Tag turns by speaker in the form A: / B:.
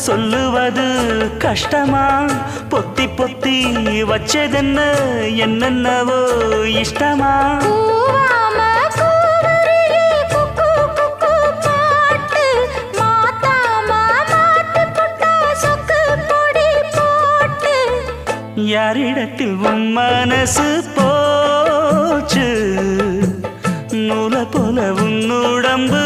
A: சொல்லுவது கஷ்டமா பொத்தி பொத்தி வச்சதென்ன என்னென்னவோ இஷ்டமா யாரிடத்தில் உன் மனசு போச்சு நூலை போல உன் உடம்பு